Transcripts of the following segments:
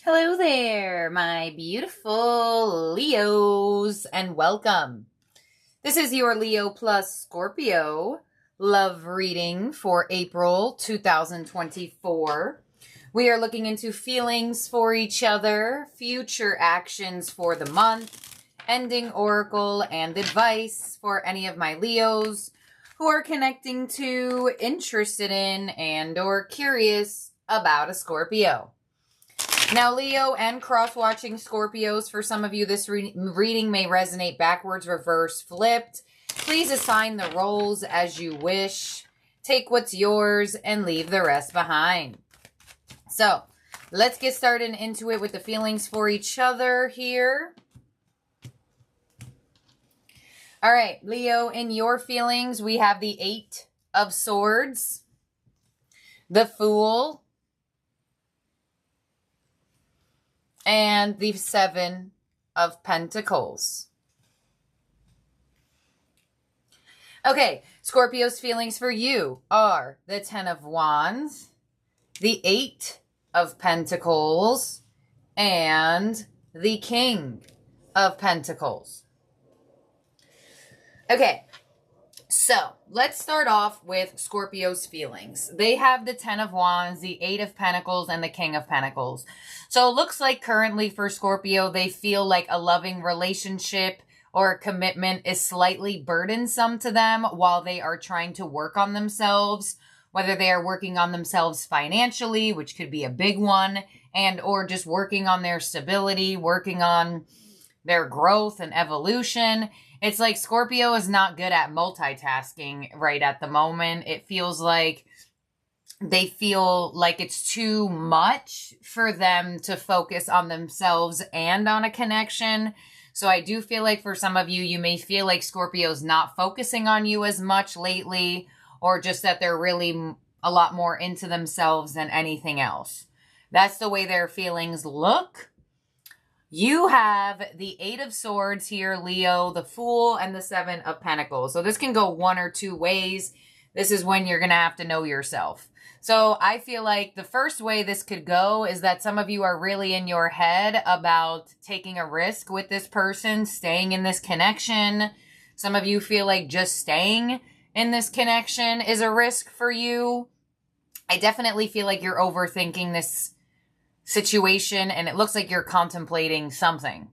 Hello there, my beautiful Leos, and welcome. This is your Leo plus Scorpio love reading for April 2024. We are looking into feelings for each other, future actions for the month, ending oracle, and advice for any of my Leos who are connecting to, interested in, and or curious about a Scorpio. Now, Leo and cross-watching Scorpios, for some of you, this reading may resonate backwards, reverse, flipped. Please assign the roles as you wish. Take what's yours and leave the rest behind. So, let's get started into it with the feelings for each other here. All right, Leo, in your feelings, we have the Eight of Swords, the Fool, and the Seven of Pentacles. Okay, Scorpio's feelings for you are the Ten of Wands, the Eight of Pentacles, and the King of Pentacles. Okay, so let's start off with Scorpio's feelings. They have the Ten of Wands, the Eight of Pentacles, and the King of Pentacles. So it looks like currently for Scorpio, they feel like a loving relationship or a commitment is slightly burdensome to them while they are trying to work on themselves, whether they are working on themselves financially, which could be a big one, and or just working on their stability, working on their growth and evolution. It's like Scorpio is not good at multitasking right at the moment. It feels like they feel like it's too much for them to focus on themselves and on a connection. So I do feel like for some of you, you may feel like Scorpio's not focusing on you as much lately, or just that they're really a lot more into themselves than anything else. That's the way their feelings look. You have the Eight of Swords here, Leo, the Fool, and the Seven of Pentacles. So this can go one or two ways. This is when you're going to have to know yourself. So I feel like the first way this could go is that some of you are really in your head about taking a risk with this person, staying in this connection. Some of you feel like just staying in this connection is a risk for you. I definitely feel like you're overthinking this situation, and it looks like you're contemplating something.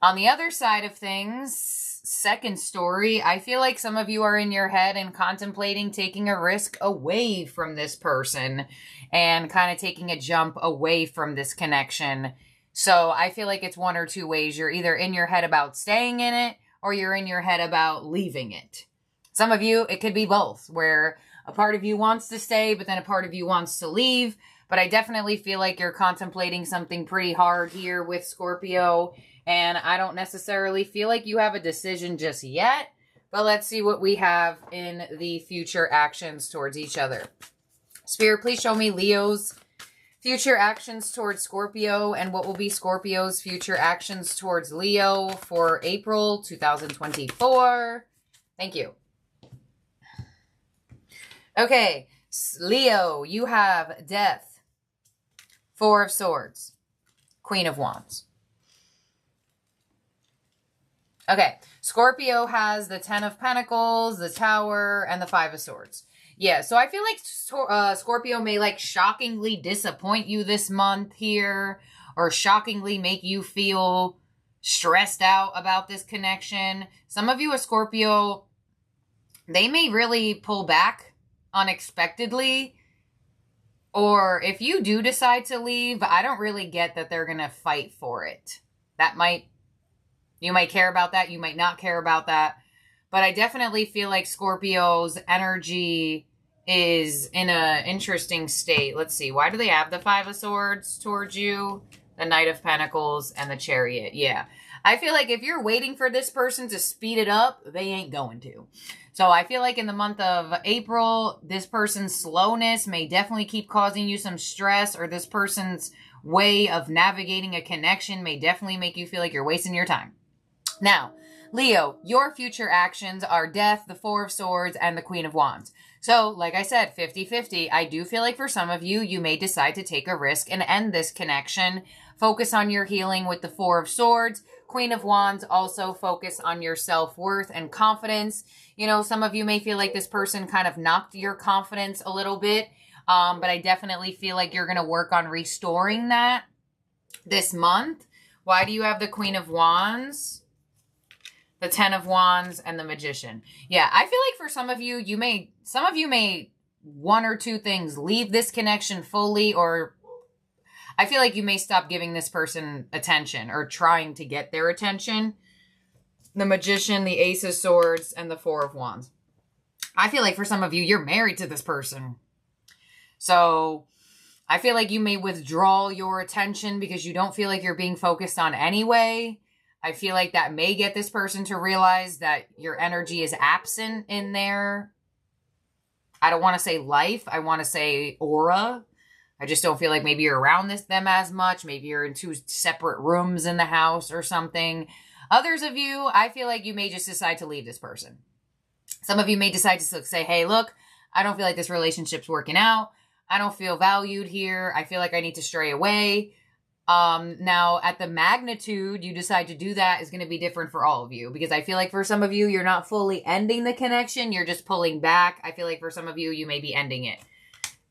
On the other side of things, second story, I feel like some of you are in your head and contemplating taking a risk away from this person and kind of taking a jump away from this connection. So I feel like it's one or two ways. You're either in your head about staying in it or you're in your head about leaving it. Some of you, it could be both, where a part of you wants to stay, but then a part of you wants to leave. But I definitely feel like you're contemplating something pretty hard here with Scorpio. And I don't necessarily feel like you have a decision just yet. But let's see what we have in the future actions towards each other. Spirit, please show me Leo's future actions towards Scorpio and what will be Scorpio's future actions towards Leo for April 2024. Thank you. Okay, Leo, you have Death, Four of Swords, Queen of Wands. Okay, Scorpio has the Ten of Pentacles, the Tower, and the Five of Swords. Yeah, so I feel like Scorpio may like shockingly disappoint you this month here, or shockingly make you feel stressed out about this connection. Some of you are Scorpio, they may really pull back unexpectedly. Or if you do decide to leave, I don't really get that they're going to fight for it. You might care about that. You might not care about that. But I definitely feel like Scorpio's energy is in an interesting state. Let's see. Why do they have the Five of Swords towards you? The Knight of Pentacles and the Chariot. Yeah. I feel like if you're waiting for this person to speed it up, they ain't going to. So I feel like in the month of April, this person's slowness may definitely keep causing you some stress, or this person's way of navigating a connection may definitely make you feel like you're wasting your time. Now, Leo, your future actions are Death, the Four of Swords, and the Queen of Wands. So, like I said, 50-50. I do feel like for some of you, you may decide to take a risk and end this connection. Focus on your healing with the Four of Swords. Queen of Wands, also focus on your self-worth and confidence. You know, some of you may feel like this person kind of knocked your confidence a little bit. But I definitely feel like you're going to work on restoring that this month. Why do you have the Queen of Wands, the Ten of Wands, and the Magician? Yeah, I feel like for some of you, some of you may one or two things, leave this connection fully, or I feel like you may stop giving this person attention or trying to get their attention. The Magician, the Ace of Swords, and the Four of Wands. I feel like for some of you, you're married to this person. So I feel like you may withdraw your attention because you don't feel like you're being focused on anyway. I feel like that may get this person to realize that your energy is absent in their, I don't want to say life, I want to say aura. I just don't feel like maybe you're around them as much. Maybe you're in two separate rooms in the house or something. Others of you, I feel like you may just decide to leave this person. Some of you may decide to say, hey, look, I don't feel like this relationship's working out. I don't feel valued here. I feel like I need to stray away. Now, at the magnitude you decide to do that is going to be different for all of you. Because I feel like for some of you, you're not fully ending the connection. You're just pulling back. I feel like for some of you, you may be ending it.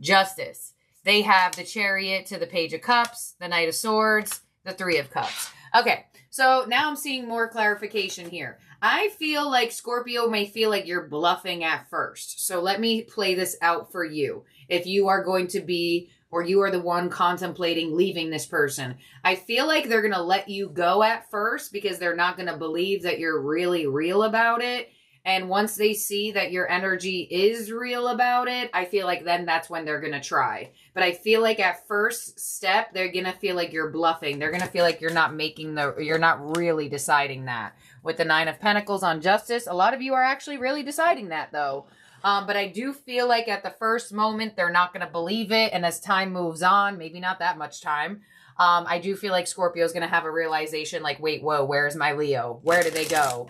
Justice. They have the Chariot to the Page of Cups, the Knight of Swords, the Three of Cups. Okay, so now I'm seeing more clarification here. I feel like Scorpio may feel like you're bluffing at first. So let me play this out for you. If you are going to be, or you are the one contemplating leaving this person, I feel like they're going to let you go at first because they're not going to believe that you're really real about it. And once they see that your energy is real about it, I feel like then that's when they're going to try. But I feel like at first step, they're going to feel like you're bluffing. They're going to feel like you're not really deciding that. With the Nine of Pentacles on Justice, a lot of you are actually really deciding that though. But I do feel like at the first moment, they're not going to believe it. And as time moves on, maybe not that much time, I do feel like Scorpio is going to have a realization like, wait, whoa, where's my Leo? Where did they go?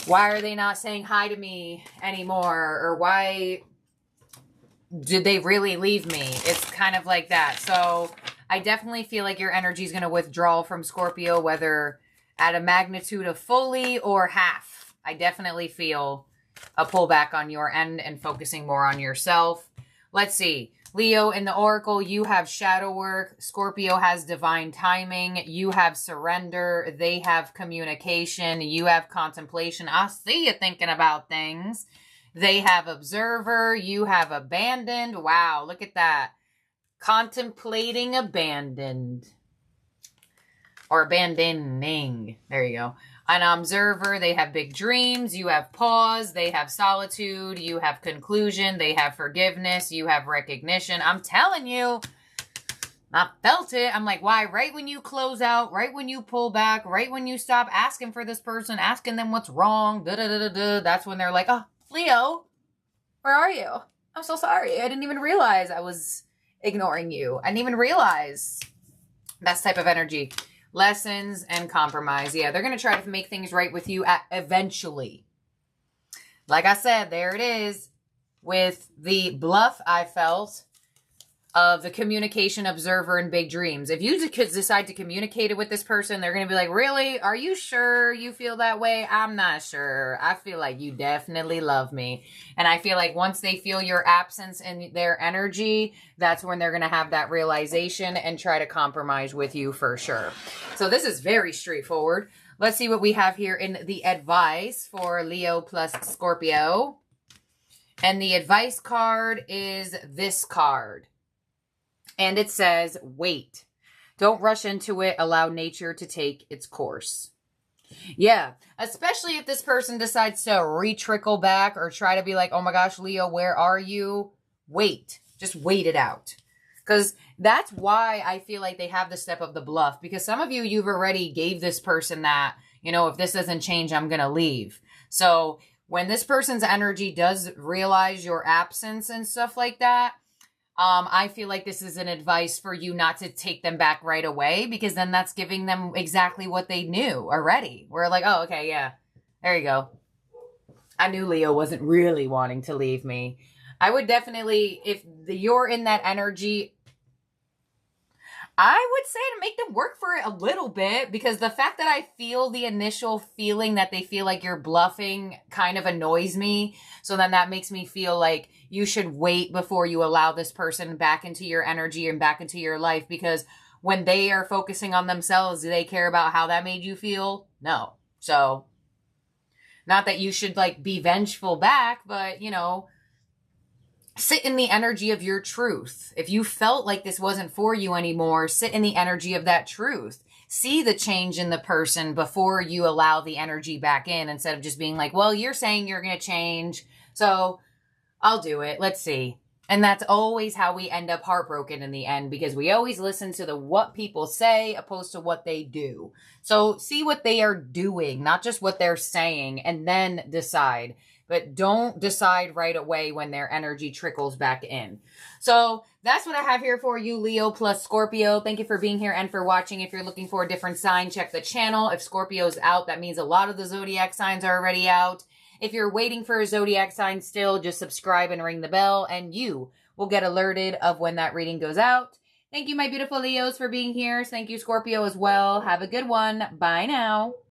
Why are they not saying hi to me anymore? Or why did they really leave me? It's kind of like that. So I definitely feel like your energy is going to withdraw from Scorpio, whether at a magnitude of fully or half. I definitely feel a pullback on your end and focusing more on yourself. Let's see. Leo, in the Oracle, you have shadow work. Scorpio has divine timing. You have surrender. They have communication. You have contemplation. I see you thinking about things. They have observer. You have abandoned. Wow, look at that. Contemplating abandoned. Or abandoning. There you go. An observer, they have big dreams. You have pause. They have solitude. You have conclusion. They have forgiveness. You have recognition. I'm telling you, I felt it. I'm like, why? Right when you close out, right when you pull back, right when you stop asking for this person, asking them what's wrong, that's when they're like, oh, Leo, where are you? I'm so sorry. I didn't even realize I was ignoring you. I didn't even realize. That's type of energy. Lessons and compromise. Yeah, they're going to try to make things right with you eventually. Like I said, there it is. With the bluff I felt of the communication observer and big dreams. If you could decide to communicate it with this person, they're going to be like, really? Are you sure you feel that way? I'm not sure. I feel like you definitely love me. And I feel like once they feel your absence and their energy, that's when they're going to have that realization and try to compromise with you for sure. So this is very straightforward. Let's see what we have here in the advice for Leo plus Scorpio. And the advice card is this card. And it says, wait. Don't rush into it. Allow nature to take its course. Yeah, especially if this person decides to re-trickle back or try to be like, oh my gosh, Leo, where are you? Wait. Just wait it out. Because that's why I feel like they have the step of the bluff. Because some of you, you've already gave this person that, you know, if this doesn't change, I'm going to leave. So when this person's energy does realize your absence and stuff like that, I feel like this is an advice for you not to take them back right away, because then that's giving them exactly what they knew already. We're like, oh, okay, yeah, There you go. I knew Leo wasn't really wanting to leave me. I would definitely, if you're in that energy, I would say to make them work for it a little bit, because the fact that I feel the initial feeling that they feel like you're bluffing kind of annoys me. So then that makes me feel like you should wait before you allow this person back into your energy and back into your life, because when they are focusing on themselves, do they care about how that made you feel? No. So not that you should like be vengeful back, but you know, sit in the energy of your truth. If you felt like this wasn't for you anymore, sit in the energy of that truth. See the change in the person before you allow the energy back in, instead of just being like, well, you're saying you're going to change, so I'll do it. Let's see. And that's always how we end up heartbroken in the end, because we always listen to the what people say opposed to what they do. So see what they are doing, not just what they're saying, and then decide. But don't decide right away when their energy trickles back in. So that's what I have here for you, Leo plus Scorpio. Thank you for being here and for watching. If you're looking for a different sign, check the channel. If Scorpio's out, that means a lot of the zodiac signs are already out. If you're waiting for a zodiac sign still, just subscribe and ring the bell, and you will get alerted of when that reading goes out. Thank you, my beautiful Leos, for being here. Thank you, Scorpio, as well. Have a good one. Bye now.